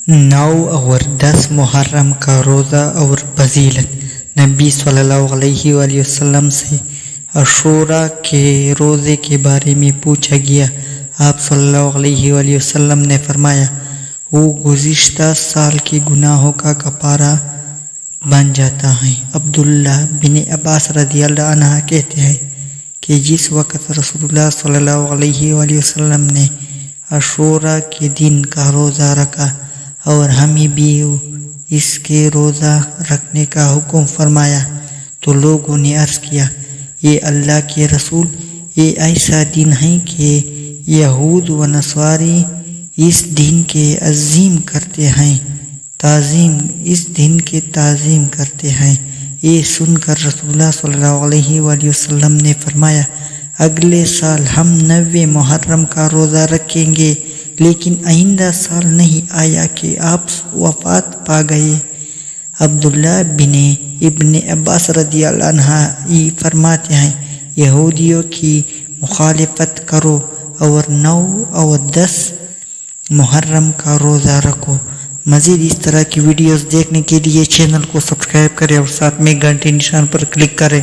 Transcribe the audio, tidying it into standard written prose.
9 اور 10 محرم کا روزہ اور فضیلت۔ نبی صلی اللہ علیہ وآلہ وسلم سے عاشوراء کے روزے کے بارے میں پوچھا گیا۔ آپ صلی اللہ علیہ وآلہ وسلم نے فرمایا، وہ گزشتہ سال کے گناہوں کا کفارہ بن جاتا ہے۔ عبداللہ بن عباس رضی اللہ عنہ کہتے ہیں کہ جس وقت رسول اللہ صلی اللہ علیہ وآلہ وسلم نے عاشوراء کے دن کا روزہ رکھا اور ہمیں بھی اس کے روزہ رکھنے کا حکم فرمایا تو لوگوں نے عرض کیا، یہ اللہ کے رسول، یہ ایسا دن ہے کہ یہود و نصاری اس دن کے عظیم کرتے ہیں، اس دن کے تعظیم کرتے ہیں۔ یہ سن کر رسول اللہ صلی اللہ علیہ وآلہ وسلم نے فرمایا، اگلے سال ہم 9 محرم کا روزہ رکھیں گے، لیکن آئندہ سال نہیں آیا کہ آپ وفات پا گئے۔ عبداللہ بن ابن عباس رضی اللہ عنہ فرماتے ہیں، یہودیوں کی مخالفت کرو اور 9 اور 10 محرم کا روزہ رکھو۔ مزید اس طرح کی ویڈیوز دیکھنے کے لیے چینل کو سبسکرائب کریں اور ساتھ میں گھنٹی نشان پر کلک کریں۔